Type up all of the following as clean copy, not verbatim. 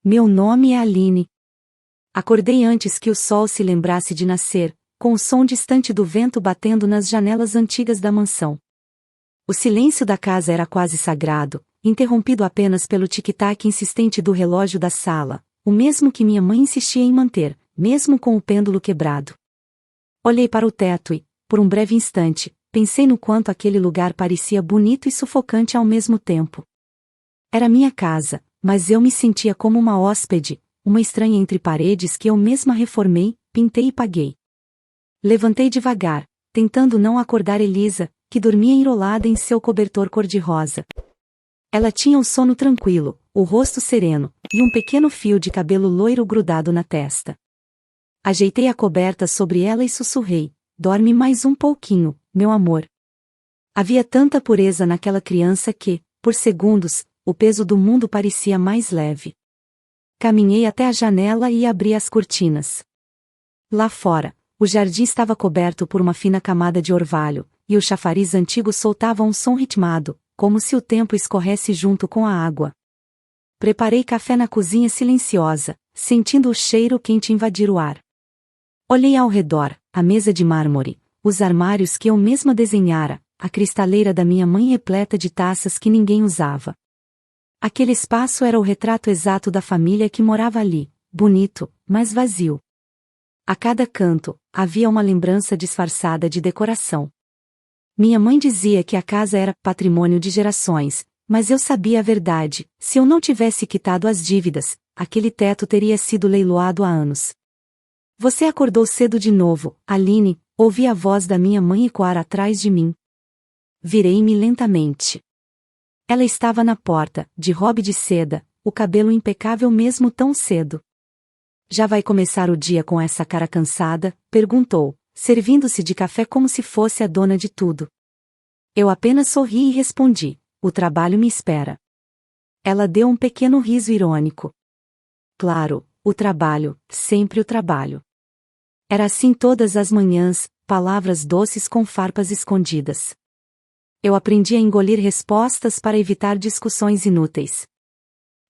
Meu nome é Aline. Acordei antes que o sol se lembrasse de nascer, com o som distante do vento batendo nas janelas antigas da mansão. O silêncio da casa era quase sagrado, interrompido apenas pelo tic-tac insistente do relógio da sala, o mesmo que minha mãe insistia em manter, mesmo com o pêndulo quebrado. Olhei para o teto e, por um breve instante, pensei no quanto aquele lugar parecia bonito e sufocante ao mesmo tempo. Era minha casa, mas eu me sentia como uma hóspede, uma estranha entre paredes que eu mesma reformei, pintei e paguei. Levantei devagar, tentando não acordar Elisa, que dormia enrolada em seu cobertor cor-de-rosa. Ela tinha o sono tranquilo, o rosto sereno, e um pequeno fio de cabelo loiro grudado na testa. Ajeitei a coberta sobre ela e sussurrei: "Dorme mais um pouquinho, meu amor." Havia tanta pureza naquela criança que, por segundos, o peso do mundo parecia mais leve. Caminhei até a janela e abri as cortinas. Lá fora, o jardim estava coberto por uma fina camada de orvalho, e o chafariz antigo soltava um som ritmado, como se o tempo escorresse junto com a água. Preparei café na cozinha silenciosa, sentindo o cheiro quente invadir o ar. Olhei ao redor, a mesa de mármore, os armários que eu mesma desenhara, a cristaleira da minha mãe repleta de taças que ninguém usava. Aquele espaço era o retrato exato da família que morava ali, bonito, mas vazio. A cada canto, havia uma lembrança disfarçada de decoração. Minha mãe dizia que a casa era patrimônio de gerações, mas eu sabia a verdade: se eu não tivesse quitado as dívidas, aquele teto teria sido leiloado há anos. "Você acordou cedo de novo, Aline", ouvi a voz da minha mãe ecoar atrás de mim. Virei-me lentamente. Ela estava na porta, de robe de seda, o cabelo impecável mesmo tão cedo. "Já vai começar o dia com essa cara cansada?", perguntou, servindo-se de café como se fosse a dona de tudo. Eu apenas sorri e respondi: "O trabalho me espera." Ela deu um pequeno riso irônico. "Claro, o trabalho, sempre o trabalho." Era assim todas as manhãs, palavras doces com farpas escondidas. Eu aprendi a engolir respostas para evitar discussões inúteis.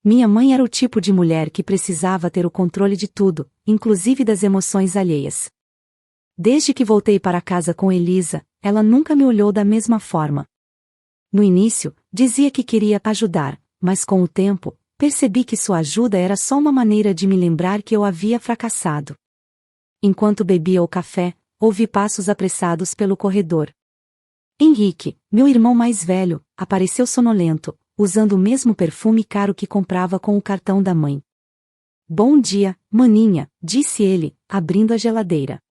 Minha mãe era o tipo de mulher que precisava ter o controle de tudo, inclusive das emoções alheias. Desde que voltei para casa com Elisa, ela nunca me olhou da mesma forma. No início, dizia que queria ajudar, mas com o tempo, percebi que sua ajuda era só uma maneira de me lembrar que eu havia fracassado. Enquanto bebia o café, ouvi passos apressados pelo corredor. Henrique, meu irmão mais velho, apareceu sonolento, usando o mesmo perfume caro que comprava com o cartão da mãe. "Bom dia, maninha", disse ele, abrindo a geladeira.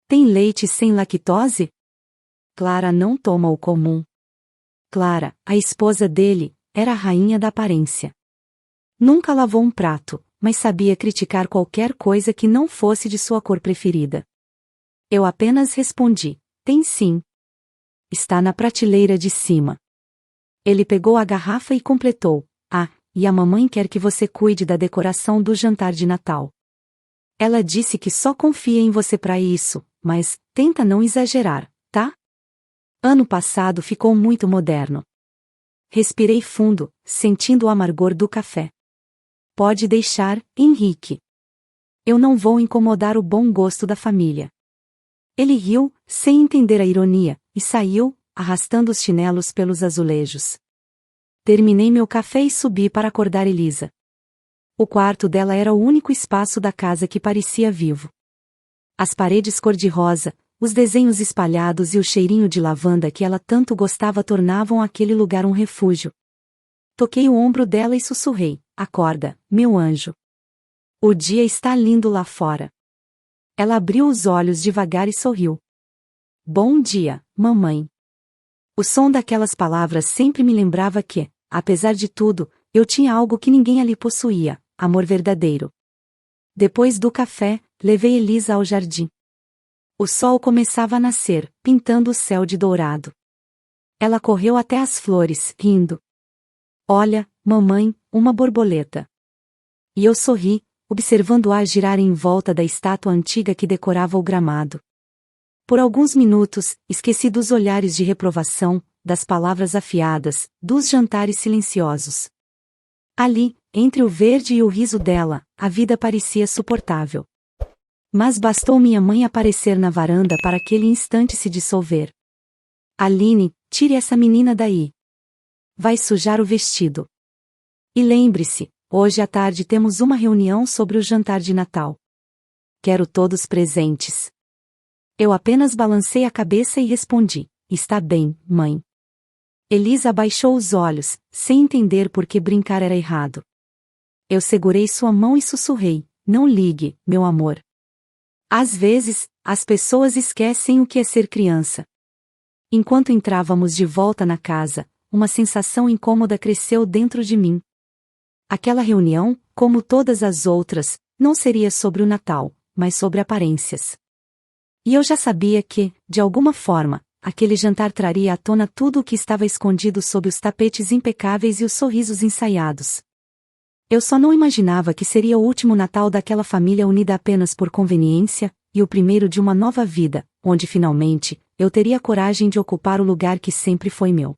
"Tem leite sem lactose?" Clara não toma o comum. Clara, a esposa dele, era a rainha da aparência. Nunca lavou um prato, mas sabia criticar qualquer coisa que não fosse de sua cor preferida. Eu apenas respondi: "Tem sim. Está na prateleira de cima." Ele pegou a garrafa e completou: "Ah, e a mamãe quer que você cuide da decoração do jantar de Natal. Ela disse que só confia em você para isso, mas tenta não exagerar, tá? Ano passado ficou muito moderno." Respirei fundo, sentindo o amargor do café. "Pode deixar, Henrique. Eu não vou incomodar o bom gosto da família." Ele riu, sem entender a ironia, e saiu, arrastando os chinelos pelos azulejos. Terminei meu café e subi para acordar Elisa. O quarto dela era o único espaço da casa que parecia vivo. As paredes cor-de-rosa, os desenhos espalhados e o cheirinho de lavanda que ela tanto gostava tornavam aquele lugar um refúgio. Toquei o ombro dela e sussurrei: "Acorda, meu anjo. O dia está lindo lá fora." Ela abriu os olhos devagar e sorriu. "Bom dia, mamãe." O som daquelas palavras sempre me lembrava que, apesar de tudo, eu tinha algo que ninguém ali possuía: amor verdadeiro. Depois do café, levei Elisa ao jardim. O sol começava a nascer, pintando o céu de dourado. Ela correu até as flores, rindo. "Olha, mamãe, uma borboleta." E eu sorri, observando o ar girar em volta da estátua antiga que decorava o gramado. Por alguns minutos, esqueci dos olhares de reprovação, das palavras afiadas, dos jantares silenciosos. Ali, entre o verde e o riso dela, a vida parecia suportável. Mas bastou minha mãe aparecer na varanda para aquele instante se dissolver. Aline, tire essa menina daí. Vai sujar o vestido. E lembre-se, hoje à tarde temos uma reunião sobre o jantar de Natal. Quero todos presentes. Eu apenas balancei a cabeça e respondi: está bem, mãe. Elisa abaixou os olhos, sem entender por que brincar era errado. Eu segurei sua mão e sussurrei: não ligue, meu amor. Às vezes, as pessoas esquecem o que é ser criança. Enquanto entrávamos de volta na casa, uma sensação incômoda cresceu dentro de mim. Aquela reunião, como todas as outras, não seria sobre o Natal, mas sobre aparências. E eu já sabia que, de alguma forma, aquele jantar traria à tona tudo o que estava escondido sob os tapetes impecáveis e os sorrisos ensaiados. Eu só não imaginava que seria o último Natal daquela família unida apenas por conveniência, e o primeiro de uma nova vida, onde finalmente, eu teria coragem de ocupar o lugar que sempre foi meu.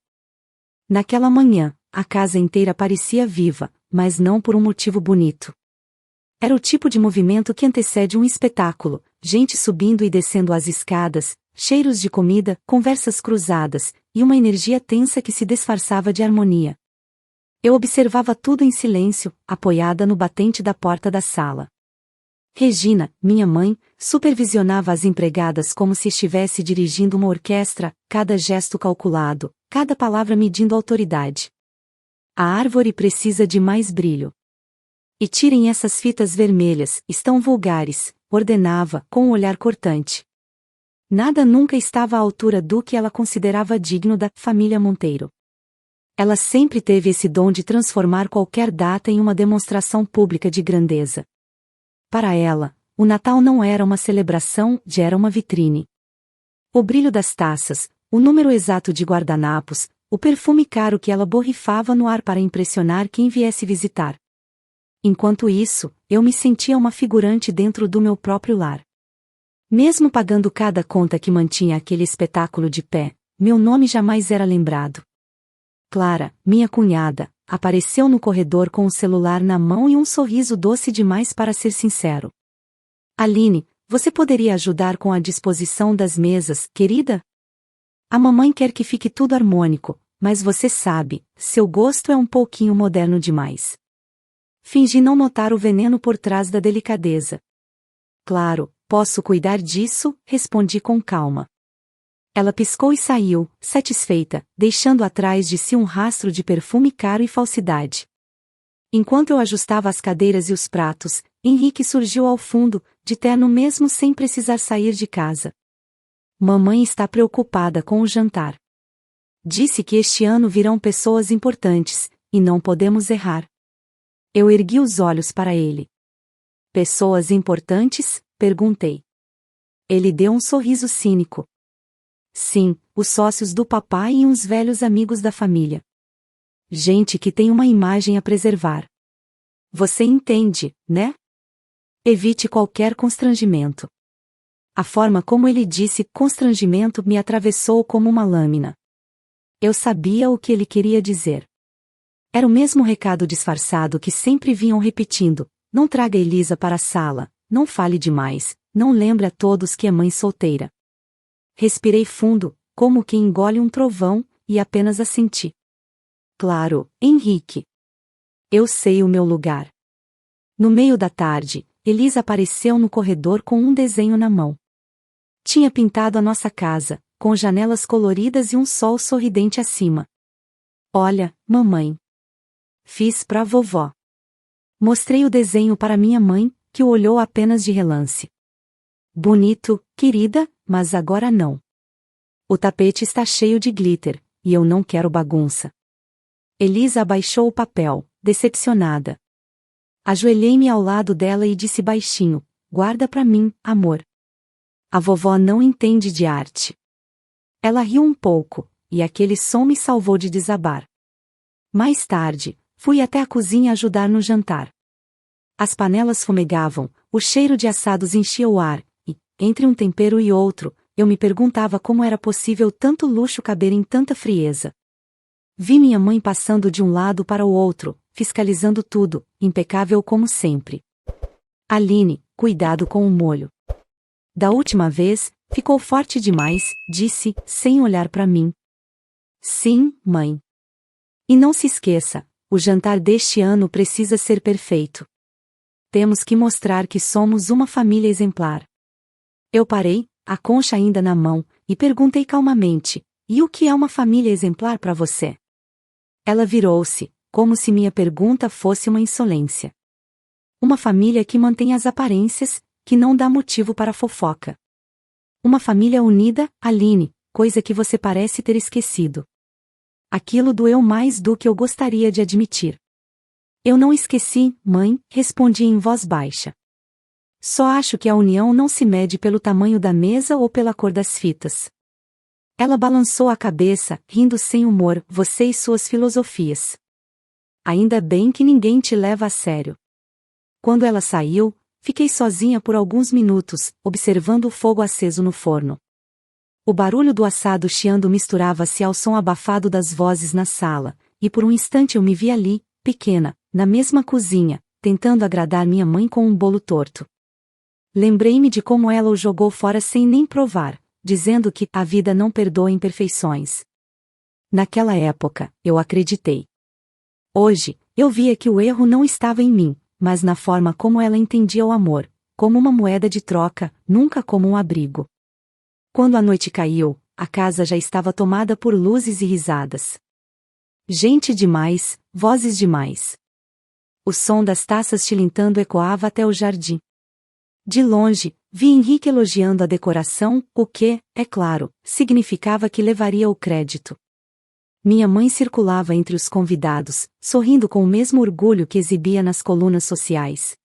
Naquela manhã, a casa inteira parecia viva, mas não por um motivo bonito. Era o tipo de movimento que antecede um espetáculo, gente subindo e descendo as escadas, cheiros de comida, conversas cruzadas, e uma energia tensa que se disfarçava de harmonia. Eu observava tudo em silêncio, apoiada no batente da porta da sala. Regina, minha mãe, supervisionava as empregadas como se estivesse dirigindo uma orquestra, cada gesto calculado, cada palavra medindo autoridade. A árvore precisa de mais brilho. E tirem essas fitas vermelhas, estão vulgares, ordenava, com um olhar cortante. Nada nunca estava à altura do que ela considerava digno da família Monteiro. Ela sempre teve esse dom de transformar qualquer data em uma demonstração pública de grandeza. Para ela, o Natal não era uma celebração, era uma vitrine. O brilho das taças, o número exato de guardanapos, o perfume caro que ela borrifava no ar para impressionar quem viesse visitar. Enquanto isso, eu me sentia uma figurante dentro do meu próprio lar. Mesmo pagando cada conta que mantinha aquele espetáculo de pé, meu nome jamais era lembrado. Clara, minha cunhada, apareceu no corredor com o celular na mão e um sorriso doce demais para ser sincero. Aline, você poderia ajudar com a disposição das mesas, querida? A mamãe quer que fique tudo harmônico, mas você sabe, seu gosto é um pouquinho moderno demais. Fingi não notar o veneno por trás da delicadeza. Claro, posso cuidar disso, respondi com calma. Ela piscou e saiu, satisfeita, deixando atrás de si um rastro de perfume caro e falsidade. Enquanto eu ajustava as cadeiras e os pratos, Henrique surgiu ao fundo, de terno mesmo sem precisar sair de casa. Mamãe está preocupada com o jantar. Disse que este ano virão pessoas importantes, e não podemos errar. Eu ergui os olhos para ele. Pessoas importantes? Perguntei. Ele deu um sorriso cínico. Sim, os sócios do papai e uns velhos amigos da família. Gente que tem uma imagem a preservar. Você entende, né? Evite qualquer constrangimento. A forma como ele disse constrangimento me atravessou como uma lâmina. Eu sabia o que ele queria dizer. Era o mesmo recado disfarçado que sempre vinham repetindo: não traga Elisa para a sala, não fale demais, não lembre a todos que é mãe solteira. Respirei fundo, como quem engole um trovão, e apenas assenti. Claro, Henrique. Eu sei o meu lugar. No meio da tarde, Elisa apareceu no corredor com um desenho na mão. Tinha pintado a nossa casa, com janelas coloridas e um sol sorridente acima. Olha, mamãe. Fiz pra vovó. Mostrei o desenho para minha mãe, que o olhou apenas de relance. Bonito, querida, mas agora não. O tapete está cheio de glitter, e eu não quero bagunça. Elisa abaixou o papel, decepcionada. Ajoelhei-me ao lado dela e disse baixinho: guarda pra mim, amor. A vovó não entende de arte. Ela riu um pouco, e aquele som me salvou de desabar. Mais tarde, fui até a cozinha ajudar no jantar. As panelas fumegavam, o cheiro de assados enchia o ar, e, entre um tempero e outro, eu me perguntava como era possível tanto luxo caber em tanta frieza. Vi minha mãe passando de um lado para o outro, fiscalizando tudo, impecável como sempre. Aline, cuidado com o molho. Da última vez, ficou forte demais, disse, sem olhar para mim. Sim, mãe. E não se esqueça, o jantar deste ano precisa ser perfeito. Temos que mostrar que somos uma família exemplar. Eu parei, a concha ainda na mão, e perguntei calmamente: e o que é uma família exemplar para você? Ela virou-se, como se minha pergunta fosse uma insolência. Uma família que mantém as aparências, que não dá motivo para fofoca. Uma família unida, Aline, coisa que você parece ter esquecido. Aquilo doeu mais do que eu gostaria de admitir. Eu não esqueci, mãe, respondi em voz baixa. Só acho que a união não se mede pelo tamanho da mesa ou pela cor das fitas. Ela balançou a cabeça, rindo sem humor, você e suas filosofias. Ainda bem que ninguém te leva a sério. Quando ela saiu, fiquei sozinha por alguns minutos, observando o fogo aceso no forno. O barulho do assado chiando misturava-se ao som abafado das vozes na sala, e por um instante eu me vi ali, pequena, na mesma cozinha, tentando agradar minha mãe com um bolo torto. Lembrei-me de como ela o jogou fora sem nem provar, dizendo que a vida não perdoa imperfeições. Naquela época, eu acreditei. Hoje, eu via que o erro não estava em mim, mas na forma como ela entendia o amor, como uma moeda de troca, nunca como um abrigo. Quando a noite caiu, a casa já estava tomada por luzes e risadas. Gente demais, vozes demais. O som das taças tilintando ecoava até o jardim. De longe, vi Henrique elogiando a decoração, o que, é claro, significava que levaria o crédito. Minha mãe circulava entre os convidados, sorrindo com o mesmo orgulho que exibia nas colunas sociais.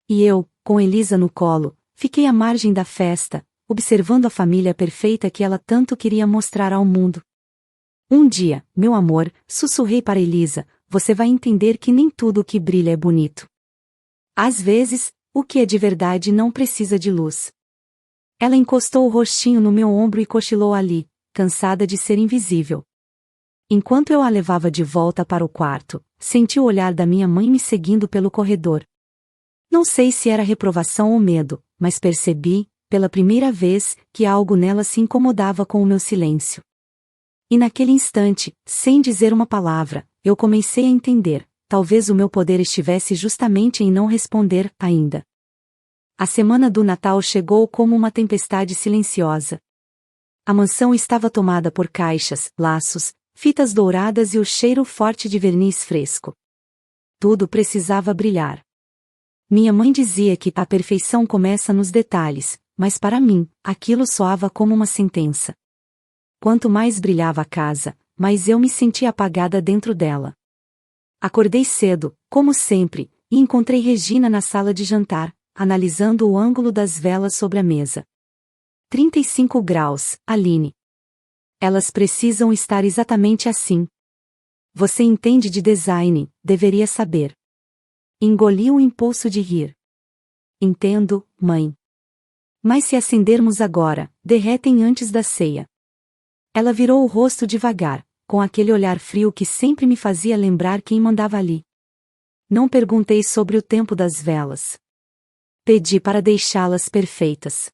E eu, com Elisa no colo, fiquei à margem da festa, observando a família perfeita que ela tanto queria mostrar ao mundo. Um dia, meu amor, sussurrei para Elisa, você vai entender que nem tudo o que brilha é bonito. Às vezes, o que é de verdade não precisa de luz. Ela encostou o rostinho no meu ombro e cochilou ali, cansada de ser invisível. Enquanto eu a levava de volta para o quarto, senti o olhar da minha mãe me seguindo pelo corredor. Não sei se era reprovação ou medo, mas percebi, pela primeira vez, que algo nela se incomodava com o meu silêncio. E naquele instante, sem dizer uma palavra, eu comecei a entender, talvez o meu poder estivesse justamente em não responder ainda. A semana do Natal chegou como uma tempestade silenciosa. A mansão estava tomada por caixas, laços, fitas douradas e o cheiro forte de verniz fresco. Tudo precisava brilhar. Minha mãe dizia que a perfeição começa nos detalhes, mas para mim, aquilo soava como uma sentença. Quanto mais brilhava a casa, mais eu me sentia apagada dentro dela. Acordei cedo, como sempre, e encontrei Regina na sala de jantar, analisando o ângulo das velas sobre a mesa. 35 graus, Aline. Elas precisam estar exatamente assim. Você entende de design, deveria saber. Engoli o impulso de rir. Entendo, mãe. Mas se acendermos agora, derretem antes da ceia. Ela virou o rosto devagar, com aquele olhar frio que sempre me fazia lembrar quem mandava ali. Não perguntei sobre o tempo das velas. Pedi para deixá-las perfeitas.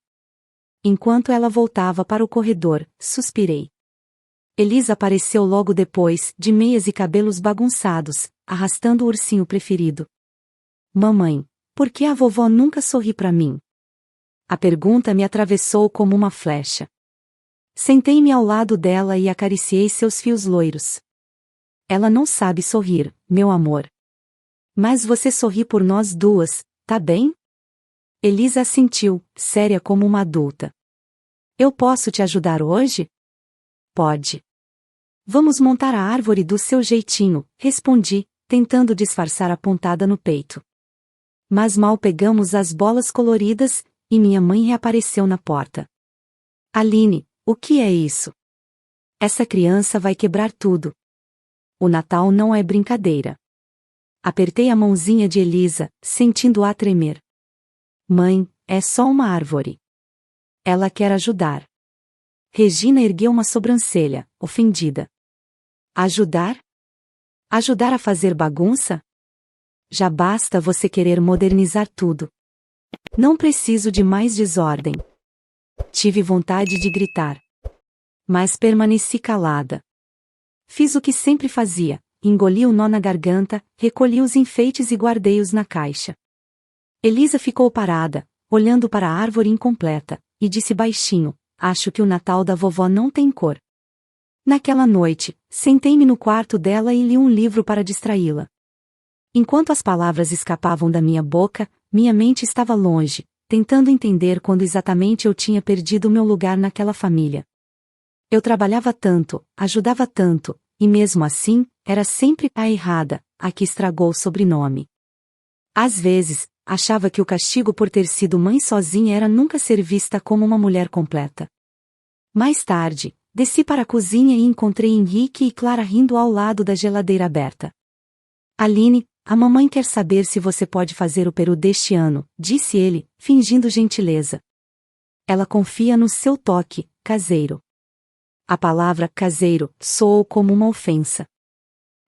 Enquanto ela voltava para o corredor, suspirei. Elisa apareceu logo depois, de meias e cabelos bagunçados, arrastando o ursinho preferido. Mamãe, por que a vovó nunca sorri para mim? A pergunta me atravessou como uma flecha. Sentei-me ao lado dela e acariciei seus fios loiros. Ela não sabe sorrir, meu amor. Mas você sorri por nós duas, tá bem? Elisa assentiu, séria como uma adulta. Eu posso te ajudar hoje? Pode. Vamos montar a árvore do seu jeitinho, respondi, tentando disfarçar a pontada no peito. Mas mal pegamos as bolas coloridas, e minha mãe reapareceu na porta. Aline, o que é isso? Essa criança vai quebrar tudo. O Natal não é brincadeira. Apertei a mãozinha de Elisa, sentindo-a tremer. Mãe, é só uma árvore. Ela quer ajudar. Regina ergueu uma sobrancelha, ofendida. Ajudar? Ajudar a fazer bagunça? Já basta você querer modernizar tudo. Não preciso de mais desordem. Tive vontade de gritar. Mas permaneci calada. Fiz o que sempre fazia, engoli o nó na garganta, recolhi os enfeites e guardei-os na caixa. Elisa ficou parada, olhando para a árvore incompleta, e disse baixinho: acho que o Natal da vovó não tem cor. Naquela noite, sentei-me no quarto dela e li um livro para distraí-la. Enquanto as palavras escapavam da minha boca, minha mente estava longe, tentando entender quando exatamente eu tinha perdido meu lugar naquela família. Eu trabalhava tanto, ajudava tanto, e mesmo assim, era sempre a errada, a que estragou o sobrenome. Às vezes, achava que o castigo por ter sido mãe sozinha era nunca ser vista como uma mulher completa. Mais tarde, desci para a cozinha e encontrei Henrique e Clara rindo ao lado da geladeira aberta. Aline, a mamãe quer saber se você pode fazer o peru deste ano, disse ele, fingindo gentileza. Ela confia no seu toque, caseiro. A palavra caseiro soou como uma ofensa.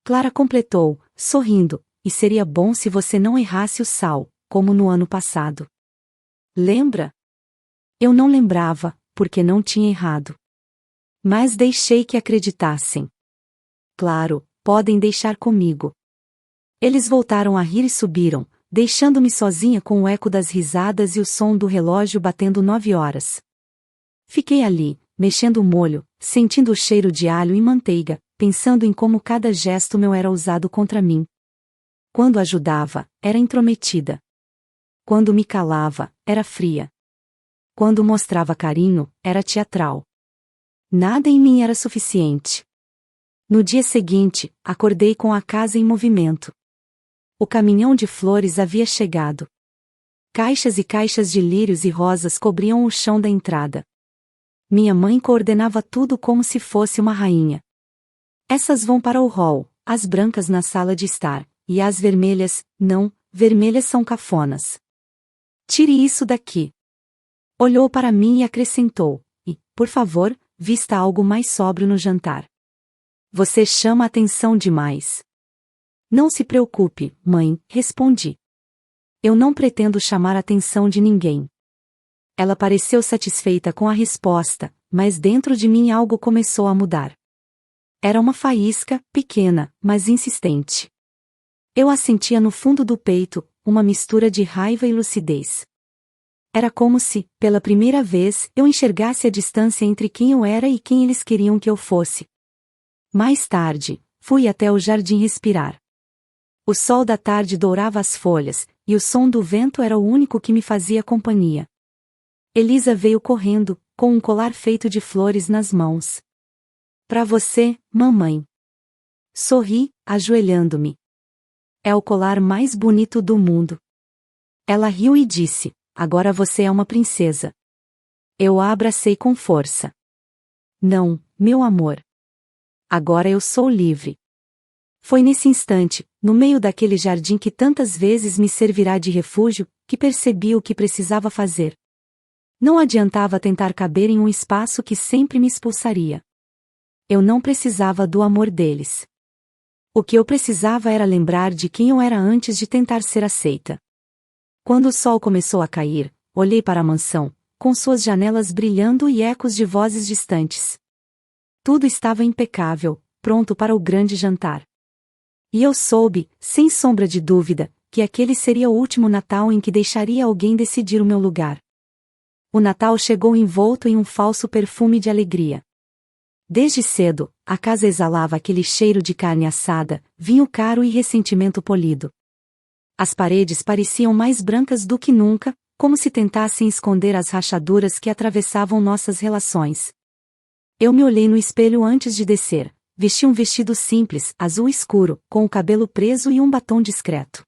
Clara completou, sorrindo, e seria bom se você não errasse o sal, como no ano passado. Lembra? Eu não lembrava, porque não tinha errado. Mas deixei que acreditassem. Claro, podem deixar comigo. Eles voltaram a rir e subiram, deixando-me sozinha com o eco das risadas e o som do relógio batendo 9 horas. Fiquei ali, mexendo o molho, sentindo o cheiro de alho e manteiga, pensando em como cada gesto meu era usado contra mim. Quando ajudava, era intrometida. Quando me calava, era fria. Quando mostrava carinho, era teatral. Nada em mim era suficiente. No dia seguinte, acordei com a casa em movimento. O caminhão de flores havia chegado. Caixas e caixas de lírios e rosas cobriam o chão da entrada. Minha mãe coordenava tudo como se fosse uma rainha. Essas vão para o hall, as brancas na sala de estar, e as vermelhas, não, vermelhas são cafonas. Tire isso daqui. Olhou para mim e acrescentou, e, por favor, vista algo mais sóbrio no jantar. Você chama atenção demais. Não se preocupe, mãe, respondi. Eu não pretendo chamar a atenção de ninguém. Ela pareceu satisfeita com a resposta, mas dentro de mim algo começou a mudar. Era uma faísca, pequena, mas insistente. Eu a sentia no fundo do peito, uma mistura de raiva e lucidez. Era como se, pela primeira vez, eu enxergasse a distância entre quem eu era e quem eles queriam que eu fosse. Mais tarde, fui até o jardim respirar. O sol da tarde dourava as folhas, e o som do vento era o único que me fazia companhia. Elisa veio correndo, com um colar feito de flores nas mãos. Para você, mamãe. Sorri, ajoelhando-me. É o colar mais bonito do mundo. Ela riu e disse, agora você é uma princesa. Eu a abracei com força. Não, meu amor. Agora eu sou livre. Foi nesse instante, no meio daquele jardim que tantas vezes me servirá de refúgio, que percebi o que precisava fazer. Não adiantava tentar caber em um espaço que sempre me expulsaria. Eu não precisava do amor deles. O que eu precisava era lembrar de quem eu era antes de tentar ser aceita. Quando o sol começou a cair, olhei para a mansão, com suas janelas brilhando e ecos de vozes distantes. Tudo estava impecável, pronto para o grande jantar. E eu soube, sem sombra de dúvida, que aquele seria o último Natal em que deixaria alguém decidir o meu lugar. O Natal chegou envolto em um falso perfume de alegria. Desde cedo, a casa exalava aquele cheiro de carne assada, vinho caro e ressentimento polido. As paredes pareciam mais brancas do que nunca, como se tentassem esconder as rachaduras que atravessavam nossas relações. Eu me olhei no espelho antes de descer. Vesti um vestido simples, azul escuro, com o cabelo preso e um batom discreto.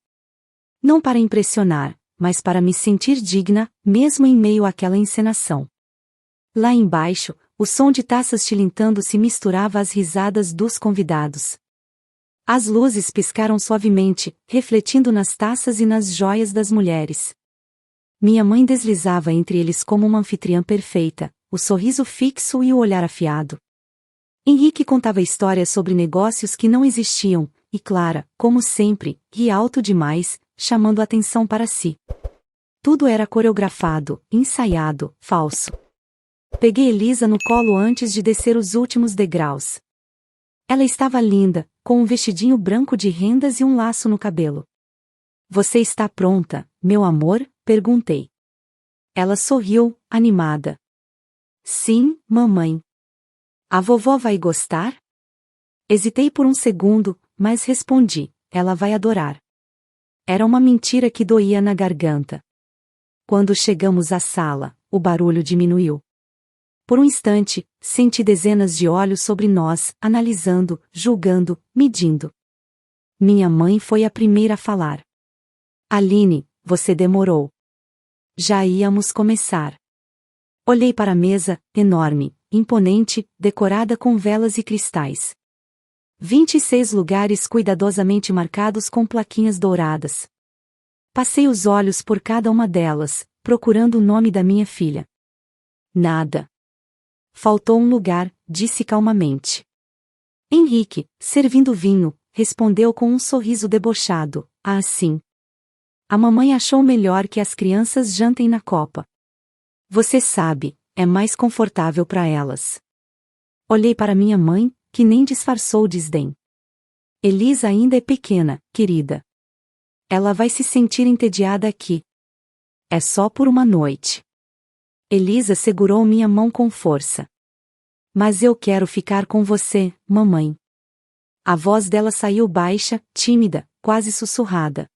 Não para impressionar, mas para me sentir digna, mesmo em meio àquela encenação. Lá embaixo, o som de taças tilintando se misturava às risadas dos convidados. As luzes piscaram suavemente, refletindo nas taças e nas joias das mulheres. Minha mãe deslizava entre eles como uma anfitriã perfeita, o sorriso fixo e o olhar afiado. Henrique contava histórias sobre negócios que não existiam, e Clara, como sempre, ri alto demais, chamando a atenção para si. Tudo era coreografado, ensaiado, falso. Peguei Elisa no colo antes de descer os últimos degraus. Ela estava linda, com um vestidinho branco de rendas e um laço no cabelo. Você está pronta, meu amor? Perguntei. Ela sorriu, animada. Sim, mamãe. A vovó vai gostar? Hesitei por um segundo, mas respondi, ela vai adorar. Era uma mentira que doía na garganta. Quando chegamos à sala, o barulho diminuiu. Por um instante, senti dezenas de olhos sobre nós, analisando, julgando, medindo. Minha mãe foi a primeira a falar. Aline, você demorou. Já íamos começar. Olhei para a mesa, enorme, imponente, decorada com velas e cristais. 26 lugares cuidadosamente marcados com plaquinhas douradas. Passei os olhos por cada uma delas, procurando o nome da minha filha. Nada. Faltou um lugar, disse calmamente. Henrique, servindo vinho, respondeu com um sorriso debochado. Ah, sim. A mamãe achou melhor que as crianças jantem na copa. Você sabe, é mais confortável para elas. Olhei para minha mãe, que nem disfarçou o desdém. Elisa ainda é pequena, querida. Ela vai se sentir entediada aqui. É só por uma noite. Elisa segurou minha mão com força. Mas eu quero ficar com você, mamãe. A voz dela saiu baixa, tímida, quase sussurrada.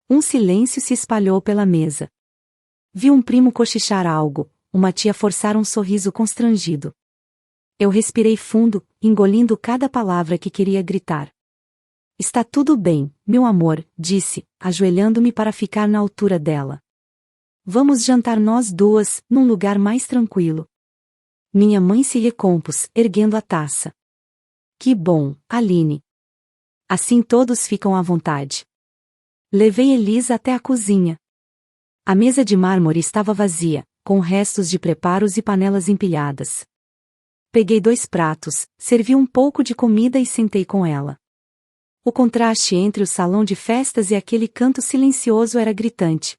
Um silêncio se espalhou pela mesa. Vi um primo cochichar algo, uma tia forçar um sorriso constrangido. Eu respirei fundo, engolindo cada palavra que queria gritar. Está tudo bem, meu amor, disse, ajoelhando-me para ficar na altura dela. Vamos jantar nós duas, num lugar mais tranquilo. Minha mãe se recompôs, erguendo a taça. Que bom, Aline. Assim todos ficam à vontade. Levei Elisa até a cozinha. A mesa de mármore estava vazia, com restos de preparos e panelas empilhadas. Peguei 2 pratos, servi um pouco de comida e sentei com ela. O contraste entre o salão de festas e aquele canto silencioso era gritante.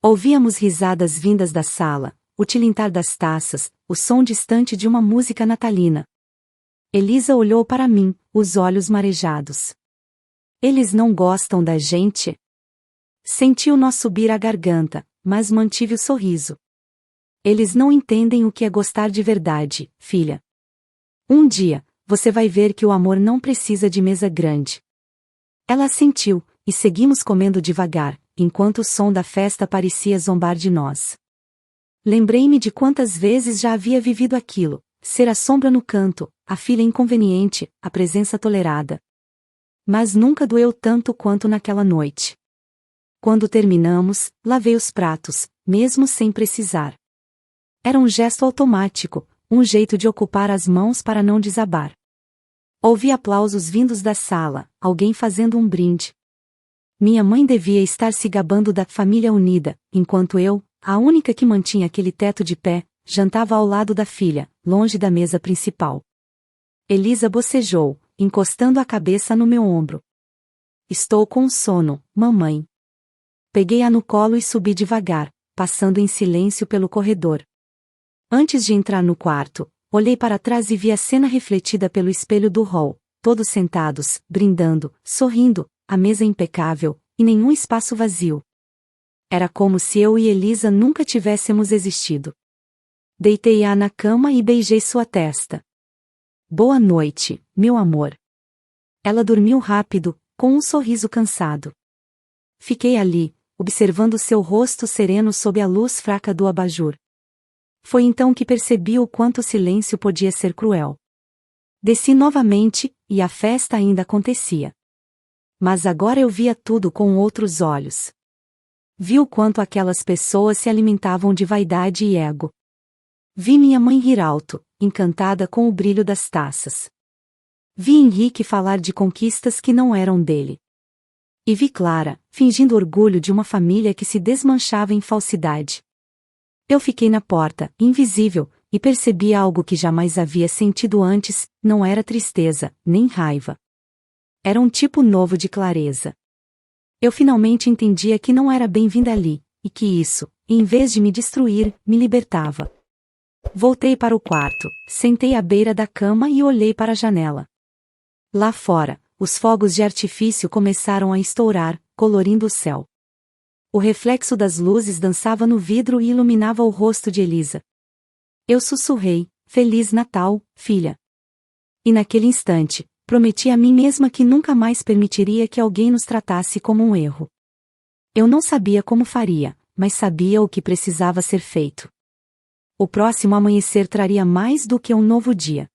Ouvíamos risadas vindas da sala, o tilintar das taças, o som distante de uma música natalina. Elisa olhou para mim, os olhos marejados. Eles não gostam da gente? Senti o nó subir à garganta, mas mantive o sorriso. Eles não entendem o que é gostar de verdade, filha. Um dia, você vai ver que o amor não precisa de mesa grande. Ela assentiu, e seguimos comendo devagar, enquanto o som da festa parecia zombar de nós. Lembrei-me de quantas vezes já havia vivido aquilo, ser a sombra no canto, a filha inconveniente, a presença tolerada. Mas nunca doeu tanto quanto naquela noite. Quando terminamos, lavei os pratos, mesmo sem precisar. Era um gesto automático, um jeito de ocupar as mãos para não desabar. Ouvi aplausos vindos da sala, alguém fazendo um brinde. Minha mãe devia estar se gabando da família unida, enquanto eu, a única que mantinha aquele teto de pé, jantava ao lado da filha, longe da mesa principal. Elisa bocejou, encostando a cabeça no meu ombro. Estou com sono, mamãe. Peguei-a no colo e subi devagar, passando em silêncio pelo corredor. Antes de entrar no quarto, olhei para trás e vi a cena refletida pelo espelho do hall, todos sentados, brindando, sorrindo, a mesa impecável, e nenhum espaço vazio. Era como se eu e Elisa nunca tivéssemos existido. Deitei-a na cama e beijei sua testa. Boa noite, meu amor. Ela dormiu rápido, com um sorriso cansado. Fiquei ali, observando seu rosto sereno sob a luz fraca do abajur. Foi então que percebi o quanto o silêncio podia ser cruel. Desci novamente, e a festa ainda acontecia. Mas agora eu via tudo com outros olhos. Vi o quanto aquelas pessoas se alimentavam de vaidade e ego. Vi minha mãe rir alto, encantada com o brilho das taças. Vi Henrique falar de conquistas que não eram dele. E vi Clara, fingindo orgulho de uma família que se desmanchava em falsidade. Eu fiquei na porta, invisível, e percebi algo que jamais havia sentido antes, não era tristeza, nem raiva. Era um tipo novo de clareza. Eu finalmente entendia que não era bem-vinda ali, e que isso, em vez de me destruir, me libertava. Voltei para o quarto, sentei à beira da cama e olhei para a janela. Lá fora, os fogos de artifício começaram a estourar, colorindo o céu. O reflexo das luzes dançava no vidro e iluminava o rosto de Elisa. Eu sussurrei, Feliz Natal, filha. E naquele instante, prometi a mim mesma que nunca mais permitiria que alguém nos tratasse como um erro. Eu não sabia como faria, mas sabia o que precisava ser feito. O próximo amanhecer traria mais do que um novo dia.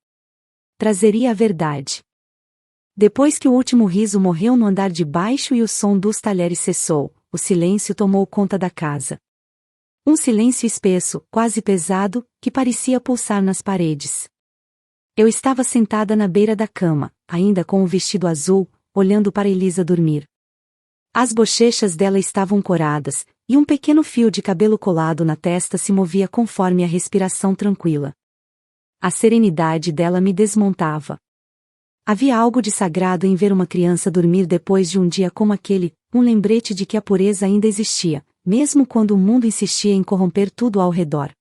Trazeria a verdade. Depois que o último riso morreu no andar de baixo e o som dos talheres cessou, o silêncio tomou conta da casa. Um silêncio espesso, quase pesado, que parecia pulsar nas paredes. Eu estava sentada na beira da cama, ainda com o vestido azul, olhando para Elisa dormir. As bochechas dela estavam coradas, e um pequeno fio de cabelo colado na testa se movia conforme a respiração tranquila. A serenidade dela me desmontava. Havia algo de sagrado em ver uma criança dormir depois de um dia como aquele, um lembrete de que a pureza ainda existia, mesmo quando o mundo insistia em corromper tudo ao redor.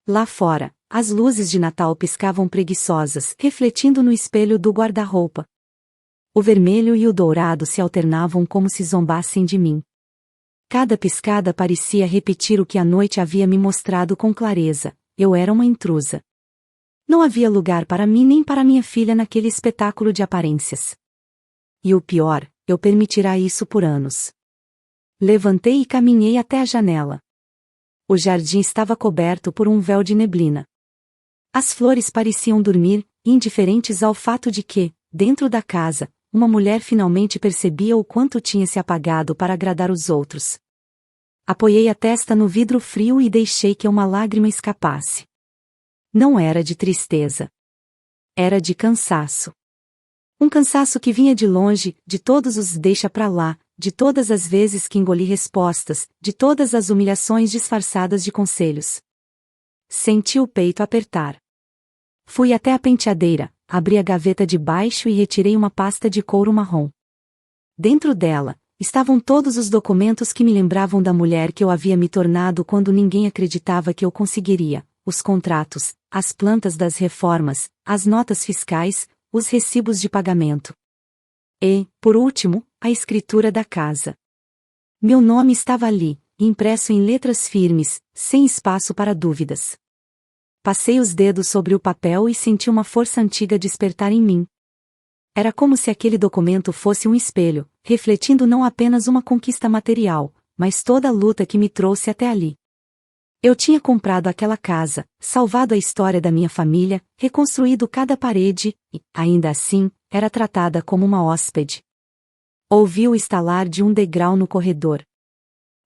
Lá fora, as luzes de Natal piscavam preguiçosas, refletindo no espelho do guarda-roupa. O vermelho e o dourado se alternavam como se zombassem de mim. Cada piscada parecia repetir o que a noite havia me mostrado com clareza: eu era uma intrusa. Não havia lugar para mim nem para minha filha naquele espetáculo de aparências. E o pior, eu permitirá isso por anos. Levantei e caminhei até a janela. O jardim estava coberto por um véu de neblina. As flores pareciam dormir, indiferentes ao fato de que, dentro da casa, uma mulher finalmente percebia o quanto tinha se apagado para agradar os outros. Apoiei a testa no vidro frio e deixei que uma lágrima escapasse. Não era de tristeza. Era de cansaço. Um cansaço que vinha de longe, de todos os deixa pra lá, de todas as vezes que engoli respostas, de todas as humilhações disfarçadas de conselhos. Senti o peito apertar. Fui até a penteadeira, abri a gaveta de baixo e retirei uma pasta de couro marrom. Dentro dela, estavam todos os documentos que me lembravam da mulher que eu havia me tornado quando ninguém acreditava que eu conseguiria: os contratos, as plantas das reformas, as notas fiscais, os recibos de pagamento. E, por último, a escritura da casa. Meu nome estava ali, impresso em letras firmes, sem espaço para dúvidas. Passei os dedos sobre o papel e senti uma força antiga despertar em mim. Era como se aquele documento fosse um espelho, refletindo não apenas uma conquista material, mas toda a luta que me trouxe até ali. Eu tinha comprado aquela casa, salvado a história da minha família, reconstruído cada parede, e, ainda assim, era tratada como uma hóspede. Ouvi o estalar de um degrau no corredor.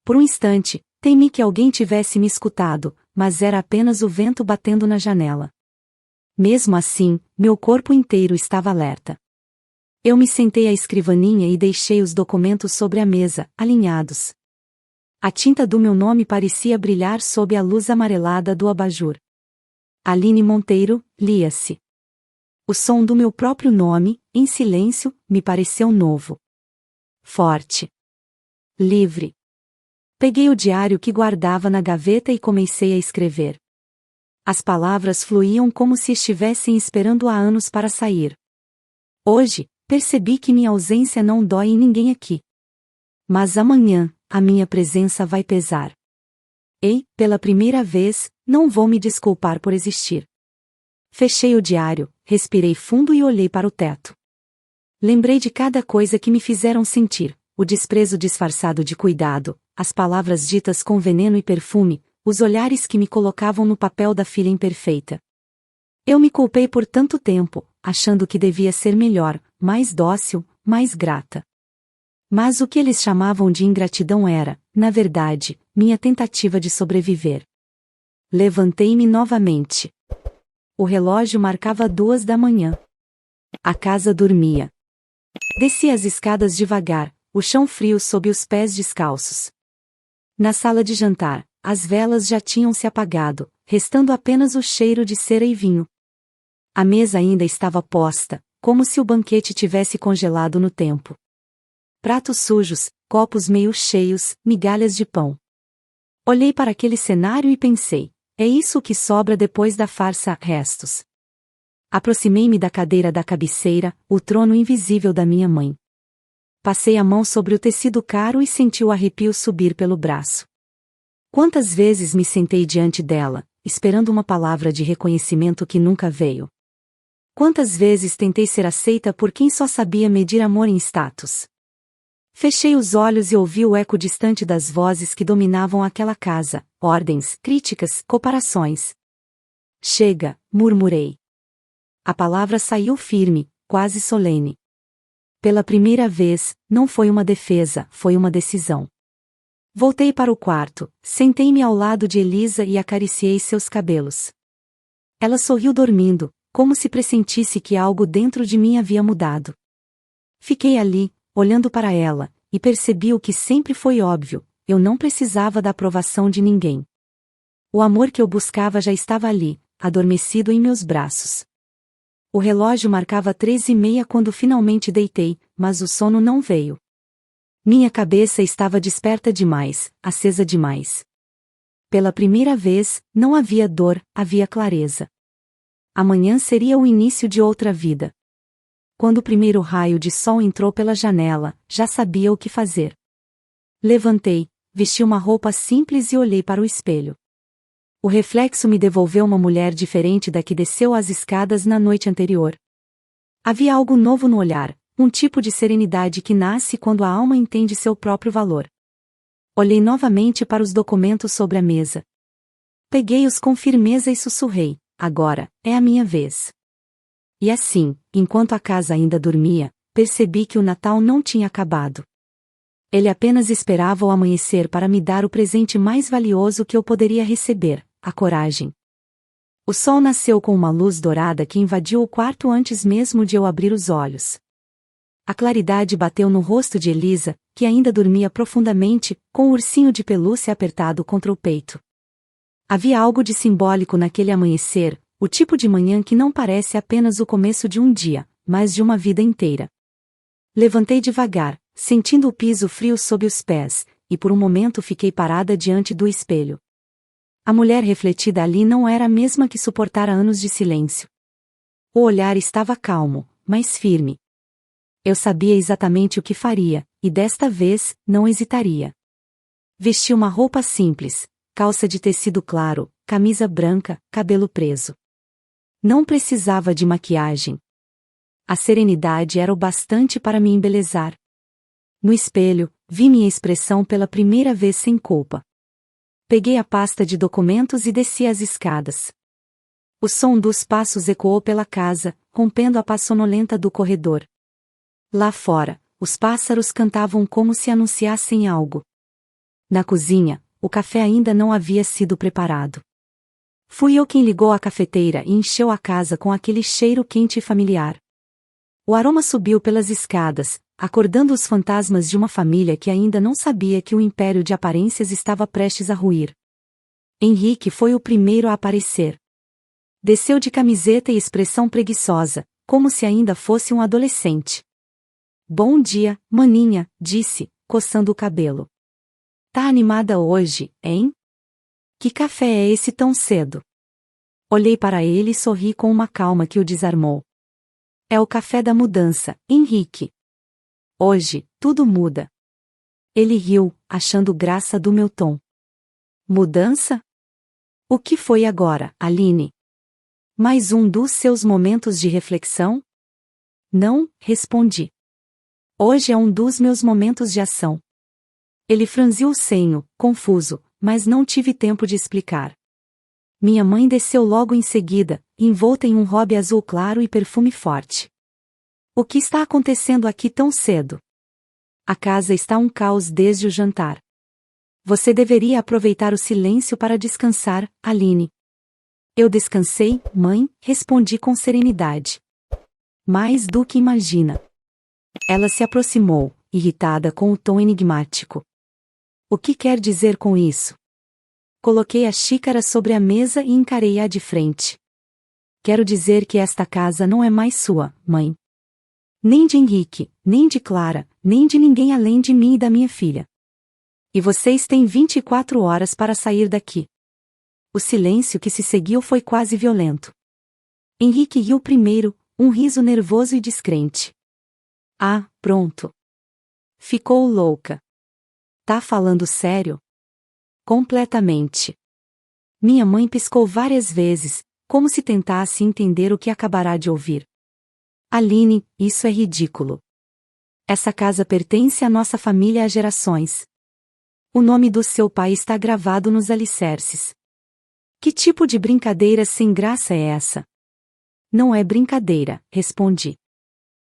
Por um instante, temi que alguém tivesse me escutado, mas era apenas o vento batendo na janela. Mesmo assim, meu corpo inteiro estava alerta. Eu me sentei à escrivaninha e deixei os documentos sobre a mesa, alinhados. A tinta do meu nome parecia brilhar sob a luz amarelada do abajur. Aline Monteiro, lia-se. O som do meu próprio nome, em silêncio, me pareceu novo. Forte. Livre. Peguei o diário que guardava na gaveta e comecei a escrever. As palavras fluíam como se estivessem esperando há anos para sair. Hoje, percebi que minha ausência não dói em ninguém aqui. Mas amanhã, a minha presença vai pesar. E, pela primeira vez, não vou me desculpar por existir. Fechei o diário, respirei fundo e olhei para o teto. Lembrei de cada coisa que me fizeram sentir: o desprezo disfarçado de cuidado, as palavras ditas com veneno e perfume, os olhares que me colocavam no papel da filha imperfeita. Eu me culpei por tanto tempo, achando que devia ser melhor, mais dócil, mais grata. Mas o que eles chamavam de ingratidão era, na verdade, minha tentativa de sobreviver. Levantei-me novamente. O relógio marcava 2 da manhã. A casa dormia. Desci as escadas devagar, o chão frio sob os pés descalços. Na sala de jantar, as velas já tinham se apagado, restando apenas o cheiro de cera e vinho. A mesa ainda estava posta, como se o banquete tivesse congelado no tempo. Pratos sujos, copos meio cheios, migalhas de pão. Olhei para aquele cenário e pensei, é isso que sobra depois da farsa, restos. Aproximei-me da cadeira da cabeceira, o trono invisível da minha mãe. Passei a mão sobre o tecido caro e senti o arrepio subir pelo braço. Quantas vezes me sentei diante dela, esperando uma palavra de reconhecimento que nunca veio. Quantas vezes tentei ser aceita por quem só sabia medir amor em status. Fechei os olhos e ouvi o eco distante das vozes que dominavam aquela casa, ordens, críticas, comparações. Chega, murmurei. A palavra saiu firme, quase solene. Pela primeira vez, não foi uma defesa, foi uma decisão. Voltei para o quarto, sentei-me ao lado de Elisa e acariciei seus cabelos. Ela sorriu dormindo, como se pressentisse que algo dentro de mim havia mudado. Fiquei ali, olhando para ela, e percebi o que sempre foi óbvio, eu não precisava da aprovação de ninguém. O amor que eu buscava já estava ali, adormecido em meus braços. O relógio marcava 13h30 quando finalmente deitei, mas o sono não veio. Minha cabeça estava desperta demais, acesa demais. Pela primeira vez, não havia dor, havia clareza. Amanhã seria o início de outra vida. Quando o primeiro raio de sol entrou pela janela, já sabia o que fazer. Levantei, vesti uma roupa simples e olhei para o espelho. O reflexo me devolveu uma mulher diferente da que desceu as escadas na noite anterior. Havia algo novo no olhar, um tipo de serenidade que nasce quando a alma entende seu próprio valor. Olhei novamente para os documentos sobre a mesa. Peguei-os com firmeza e sussurrei, agora, é a minha vez. E assim, enquanto a casa ainda dormia, percebi que o Natal não tinha acabado. Ele apenas esperava o amanhecer para me dar o presente mais valioso que eu poderia receber, a coragem. O sol nasceu com uma luz dourada que invadiu o quarto antes mesmo de eu abrir os olhos. A claridade bateu no rosto de Elisa, que ainda dormia profundamente, com o ursinho de pelúcia apertado contra o peito. Havia algo de simbólico naquele amanhecer, o tipo de manhã que não parece apenas o começo de um dia, mas de uma vida inteira. Levantei devagar, sentindo o piso frio sob os pés, e por um momento fiquei parada diante do espelho. A mulher refletida ali não era a mesma que suportara anos de silêncio. O olhar estava calmo, mas firme. Eu sabia exatamente o que faria, e desta vez, não hesitaria. Vesti uma roupa simples, calça de tecido claro, camisa branca, cabelo preso. Não precisava de maquiagem. A serenidade era o bastante para me embelezar. No espelho, vi minha expressão pela primeira vez sem culpa. Peguei a pasta de documentos e desci as escadas. O som dos passos ecoou pela casa, rompendo a paz sonolenta do corredor. Lá fora, os pássaros cantavam como se anunciassem algo. Na cozinha, o café ainda não havia sido preparado. Fui eu quem ligou a cafeteira e encheu a casa com aquele cheiro quente e familiar. O aroma subiu pelas escadas, acordando os fantasmas de uma família que ainda não sabia que o império de aparências estava prestes a ruir. Henrique foi o primeiro a aparecer. Desceu de camiseta e expressão preguiçosa, como se ainda fosse um adolescente. Bom dia, maninha, disse, coçando o cabelo. Tá animada hoje, hein? Que café é esse tão cedo? Olhei para ele e sorri com uma calma que o desarmou. É o café da mudança, Henrique. Hoje, tudo muda. Ele riu, achando graça do meu tom. Mudança? O que foi agora, Aline? Mais um dos seus momentos de reflexão? Não, respondi. Hoje é um dos meus momentos de ação. Ele franziu o senho, confuso, mas não tive tempo de explicar. Minha mãe desceu logo em seguida, envolta em um robe azul claro e perfume forte. O que está acontecendo aqui tão cedo? A casa está um caos desde o jantar. Você deveria aproveitar o silêncio para descansar, Aline. Eu descansei, mãe, respondi com serenidade. Mais do que imagina. Ela se aproximou, irritada com o tom enigmático. O que quer dizer com isso? Coloquei a xícara sobre a mesa e encarei-a de frente. Quero dizer que esta casa não é mais sua, mãe. Nem de Henrique, nem de Clara, nem de ninguém além de mim e da minha filha. E vocês têm 24 horas para sair daqui. O silêncio que se seguiu foi quase violento. Henrique riu primeiro, um riso nervoso e descrente. Ah, pronto. Ficou louca. Tá falando sério? Completamente. Minha mãe piscou várias vezes, como se tentasse entender o que acabará de ouvir. Aline, isso é ridículo. Essa casa pertence à nossa família há gerações. O nome do seu pai está gravado nos alicerces. Que tipo de brincadeira sem graça é essa? Não é brincadeira, respondi.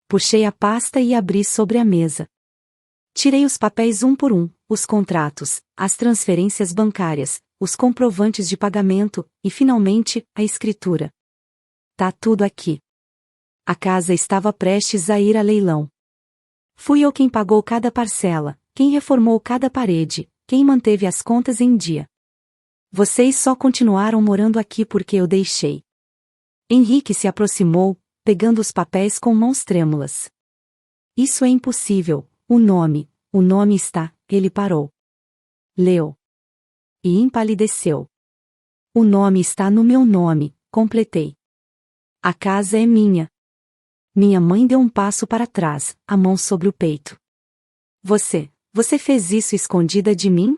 Puxei a pasta e abri sobre a mesa. Tirei os papéis um por um, os contratos, as transferências bancárias, os comprovantes de pagamento, e finalmente, a escritura. Tá tudo aqui. A casa estava prestes a ir a leilão. Fui eu quem pagou cada parcela, quem reformou cada parede, quem manteve as contas em dia. Vocês só continuaram morando aqui porque eu deixei. Henrique se aproximou, pegando os papéis com mãos trêmulas. Isso é impossível, o nome está, ele parou. Leu. E empalideceu. O nome está no meu nome, completei. A casa é minha. Minha mãe deu um passo para trás, a mão sobre o peito. Você fez isso escondida de mim?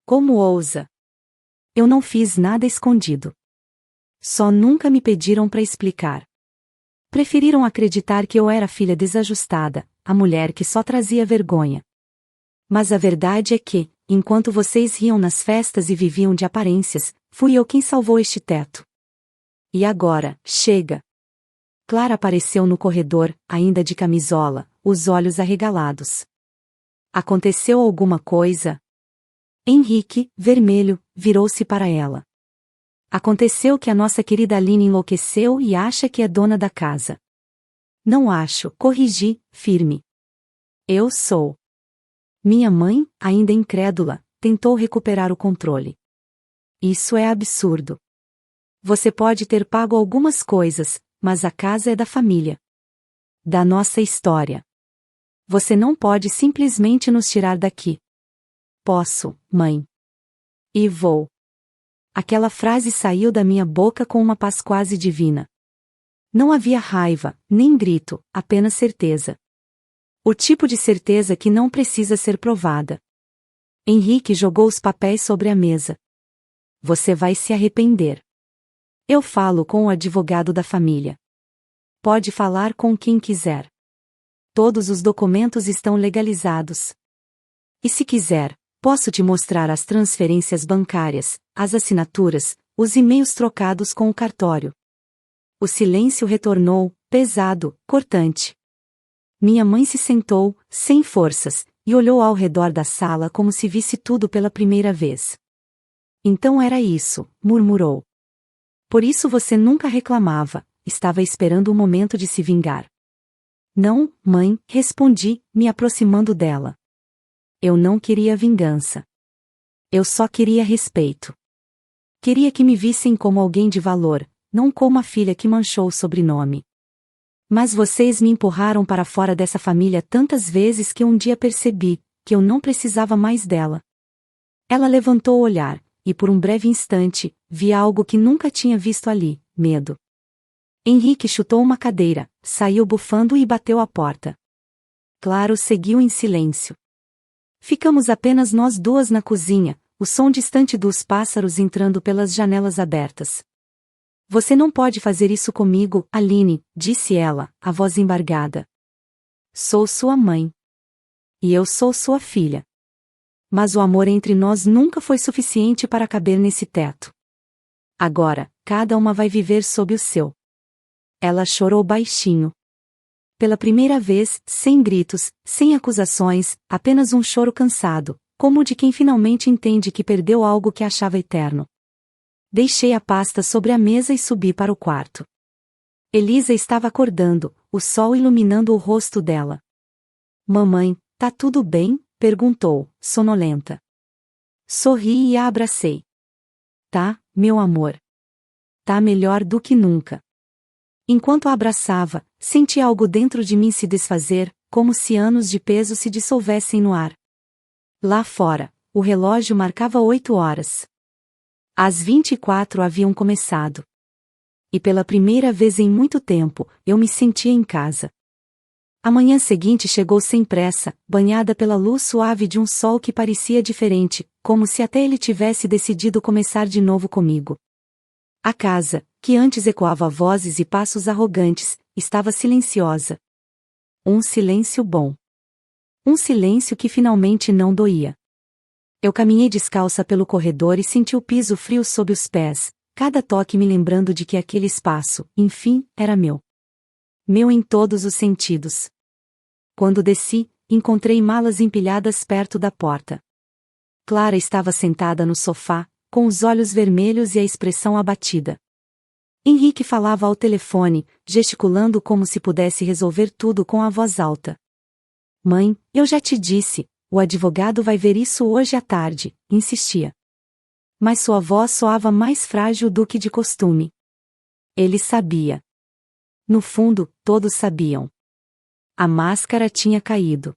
Como ousa? Eu não fiz nada escondido. Só nunca me pediram para explicar. Preferiram acreditar que eu era filha desajustada, a mulher que só trazia vergonha. Mas a verdade é que, enquanto vocês riam nas festas e viviam de aparências, fui eu quem salvou este teto. E agora, chega. Clara apareceu no corredor, ainda de camisola, os olhos arregalados. Aconteceu alguma coisa? Henrique, vermelho, virou-se para ela. Aconteceu que a nossa querida Aline enlouqueceu e acha que é dona da casa. Não acho, corrigi, firme. Eu sou. Minha mãe, ainda incrédula, tentou recuperar o controle. Isso é absurdo. Você pode ter pago algumas coisas, mas a casa é da família. Da nossa história. Você não pode simplesmente nos tirar daqui. Posso, mãe. E vou. Aquela frase saiu da minha boca com uma paz quase divina. Não havia raiva, nem grito, apenas certeza. O tipo de certeza que não precisa ser provada. Henrique jogou os papéis sobre a mesa. Você vai se arrepender. Eu falo com o advogado da família. Pode falar com quem quiser. Todos os documentos estão legalizados. E se quiser, posso te mostrar as transferências bancárias, as assinaturas, os e-mails trocados com o cartório. O silêncio retornou, pesado, cortante. Minha mãe se sentou, sem forças, e olhou ao redor da sala como se visse tudo pela primeira vez. Então era isso, murmurou. Por isso você nunca reclamava, estava esperando o momento de se vingar. Não, mãe, respondi, me aproximando dela. Eu não queria vingança. Eu só queria respeito. Queria que me vissem como alguém de valor, não como a filha que manchou o sobrenome. Mas vocês me empurraram para fora dessa família tantas vezes que um dia percebi que eu não precisava mais dela. Ela levantou o olhar, e por um breve instante, vi algo que nunca tinha visto ali, medo. Henrique chutou uma cadeira, saiu bufando e bateu a porta. Claro, seguiu em silêncio. Ficamos apenas nós duas na cozinha, o som distante dos pássaros entrando pelas janelas abertas. Você não pode fazer isso comigo, Aline, disse ela, a voz embargada. Sou sua mãe. E eu sou sua filha. Mas o amor entre nós nunca foi suficiente para caber nesse teto. Agora, cada uma vai viver sob o seu. Ela chorou baixinho. Pela primeira vez, sem gritos, sem acusações, apenas um choro cansado, como o de quem finalmente entende que perdeu algo que achava eterno. Deixei a pasta sobre a mesa e subi para o quarto. Elisa estava acordando, o sol iluminando o rosto dela. Mamãe, tá tudo bem? Perguntou, sonolenta. Sorri e a abracei. Tá, meu amor. Tá melhor do que nunca. Enquanto a abraçava, senti algo dentro de mim se desfazer, como se anos de peso se dissolvessem no ar. Lá fora, o relógio marcava 8 horas. As 24 haviam começado. E pela primeira vez em muito tempo, eu me sentia em casa. A manhã seguinte chegou sem pressa, banhada pela luz suave de um sol que parecia diferente, como se até ele tivesse decidido começar de novo comigo. A casa, que antes ecoava vozes e passos arrogantes, estava silenciosa. Um silêncio bom. Um silêncio que finalmente não doía. Eu caminhei descalça pelo corredor e senti o piso frio sob os pés, cada toque me lembrando de que aquele espaço, enfim, era meu. Meu em todos os sentidos. Quando desci, encontrei malas empilhadas perto da porta. Clara estava sentada no sofá, com os olhos vermelhos e a expressão abatida. Henrique falava ao telefone, gesticulando como se pudesse resolver tudo com a voz alta. Mãe, eu já te disse, o advogado vai ver isso hoje à tarde, insistia. Mas sua voz soava mais frágil do que de costume. Ele sabia. No fundo, todos sabiam. A máscara tinha caído.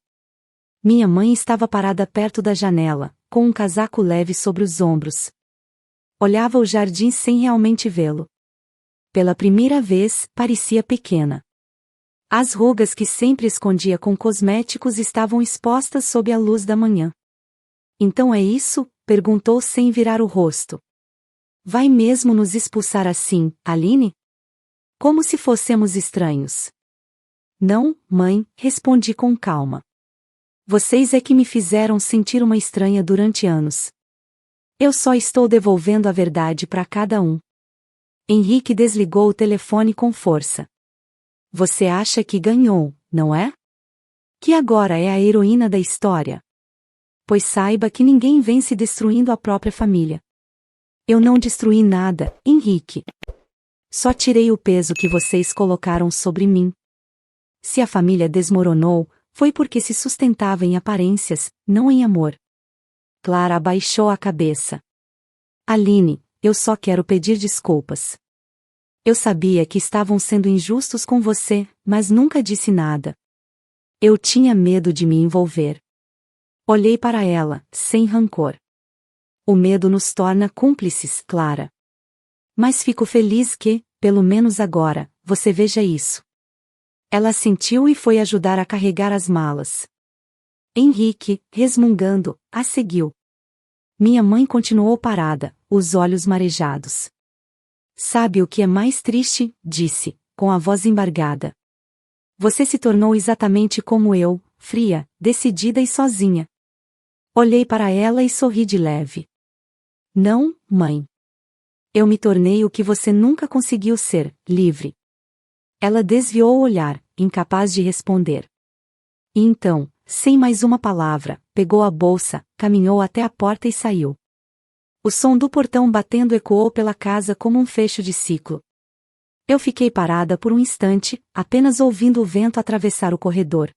Minha mãe estava parada perto da janela, com um casaco leve sobre os ombros. Olhava o jardim sem realmente vê-lo. Pela primeira vez, parecia pequena. As rugas que sempre escondia com cosméticos estavam expostas sob a luz da manhã. Então é isso? Perguntou sem virar o rosto. Vai mesmo nos expulsar assim, Aline? Como se fôssemos estranhos. Não, mãe, respondi com calma. Vocês é que me fizeram sentir uma estranha durante anos. Eu só estou devolvendo a verdade para cada um. Henrique desligou o telefone com força. Você acha que ganhou, não é? Que agora é a heroína da história. Pois saiba que ninguém vence destruindo a própria família. Eu não destruí nada, Henrique. Só tirei o peso que vocês colocaram sobre mim. Se a família desmoronou, foi porque se sustentava em aparências, não em amor. Clara abaixou a cabeça. Aline, eu só quero pedir desculpas. Eu sabia que estavam sendo injustos com você, mas nunca disse nada. Eu tinha medo de me envolver. Olhei para ela, sem rancor. O medo nos torna cúmplices, Clara. Mas fico feliz que, pelo menos agora, você veja isso. Ela assentiu e foi ajudar a carregar as malas. Henrique, resmungando, a seguiu. Minha mãe continuou parada, os olhos marejados. Sabe o que é mais triste? Disse, com a voz embargada. Você se tornou exatamente como eu, fria, decidida e sozinha. Olhei para ela e sorri de leve. Não, mãe. Eu me tornei o que você nunca conseguiu ser, livre. Ela desviou o olhar, incapaz de responder. E então, sem mais uma palavra, pegou a bolsa, caminhou até a porta e saiu. O som do portão batendo ecoou pela casa como um fecho de ciclo. Eu fiquei parada por um instante, apenas ouvindo o vento atravessar o corredor.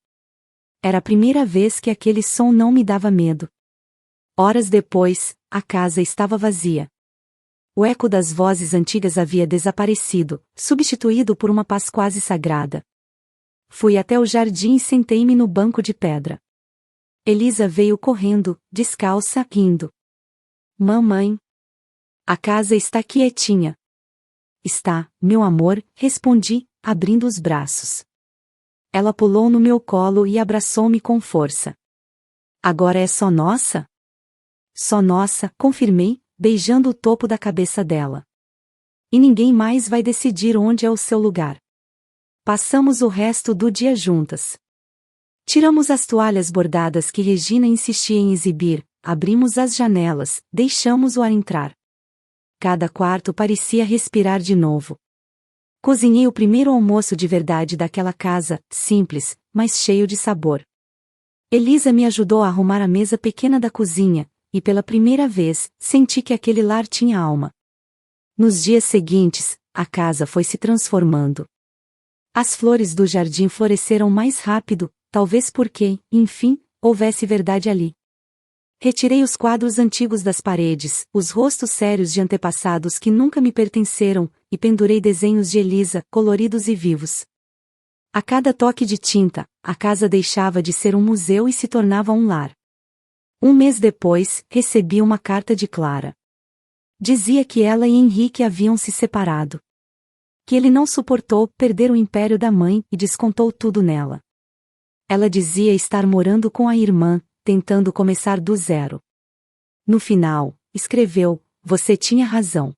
Era a primeira vez que aquele som não me dava medo. Horas depois, a casa estava vazia. O eco das vozes antigas havia desaparecido, substituído por uma paz quase sagrada. Fui até o jardim e sentei-me no banco de pedra. Elisa veio correndo, descalça, rindo. Mamãe. A casa está quietinha. Está, meu amor, respondi, abrindo os braços. Ela pulou no meu colo e abraçou-me com força. Agora é só nossa? Só nossa, confirmei, beijando o topo da cabeça dela. E ninguém mais vai decidir onde é o seu lugar. Passamos o resto do dia juntas. Tiramos as toalhas bordadas que Regina insistia em exibir, abrimos as janelas, deixamos o ar entrar. Cada quarto parecia respirar de novo. Cozinhei o primeiro almoço de verdade daquela casa, simples, mas cheio de sabor. Elisa me ajudou a arrumar a mesa pequena da cozinha, e pela primeira vez, senti que aquele lar tinha alma. Nos dias seguintes, a casa foi se transformando. As flores do jardim floresceram mais rápido, talvez porque, enfim, houvesse verdade ali. Retirei os quadros antigos das paredes, os rostos sérios de antepassados que nunca me pertenceram, e pendurei desenhos de Elisa, coloridos e vivos. A cada toque de tinta, a casa deixava de ser um museu e se tornava um lar. Um mês depois, recebi uma carta de Clara. Dizia que ela e Henrique haviam se separado. Que ele não suportou perder o império da mãe e descontou tudo nela. Ela dizia estar morando com a irmã, tentando começar do zero. No final, escreveu: você tinha razão.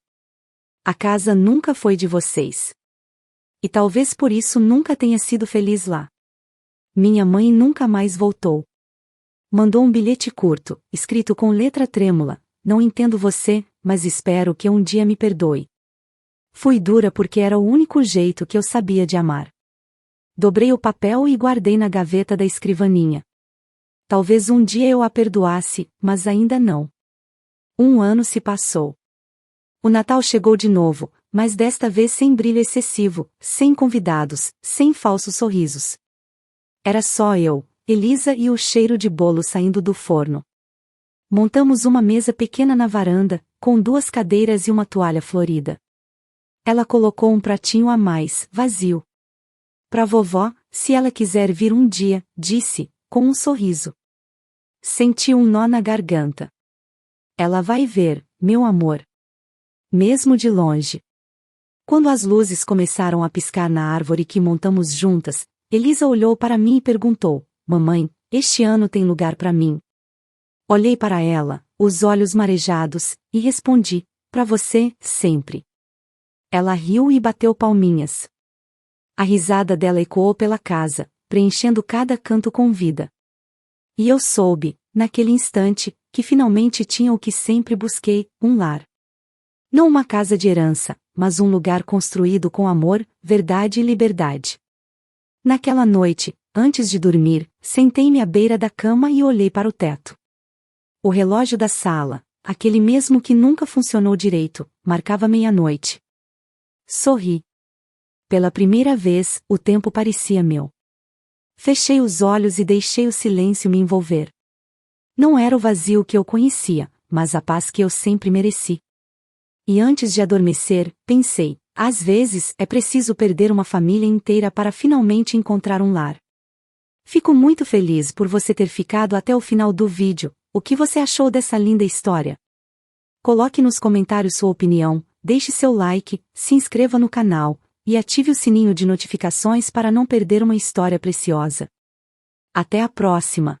A casa nunca foi de vocês. E talvez por isso nunca tenha sido feliz lá. Minha mãe nunca mais voltou. Mandou um bilhete curto, escrito com letra trêmula: não entendo você, mas espero que um dia me perdoe. Fui dura porque era o único jeito que eu sabia de amar. Dobrei o papel e guardei na gaveta da escrivaninha. Talvez um dia eu a perdoasse, mas ainda não. 1 ano se passou. O Natal chegou de novo, mas desta vez sem brilho excessivo, sem convidados, sem falsos sorrisos. Era só eu, Elisa e o cheiro de bolo saindo do forno. Montamos uma mesa pequena na varanda, com 2 cadeiras e uma toalha florida. Ela colocou um pratinho a mais, vazio. Pra vovó, se ela quiser vir um dia, disse, com um sorriso. Senti um nó na garganta. Ela vai ver, meu amor. Mesmo de longe. Quando as luzes começaram a piscar na árvore que montamos juntas, Elisa olhou para mim e perguntou: mamãe, este ano tem lugar para mim? Olhei para ela, os olhos marejados, e respondi: para você, sempre. Ela riu e bateu palminhas. A risada dela ecoou pela casa, preenchendo cada canto com vida. E eu soube, naquele instante, que finalmente tinha o que sempre busquei, um lar. Não uma casa de herança, mas um lugar construído com amor, verdade e liberdade. Naquela noite, antes de dormir, sentei-me à beira da cama e olhei para o teto. O relógio da sala, aquele mesmo que nunca funcionou direito, marcava meia-noite. Sorri. Pela primeira vez, o tempo parecia meu. Fechei os olhos e deixei o silêncio me envolver. Não era o vazio que eu conhecia, mas a paz que eu sempre mereci. E antes de adormecer, pensei: às vezes é preciso perder uma família inteira para finalmente encontrar um lar. Fico muito feliz por você ter ficado até o final do vídeo. O que você achou dessa linda história? Coloque nos comentários sua opinião, deixe seu like, se inscreva no canal e ative o sininho de notificações para não perder uma história preciosa. Até a próxima!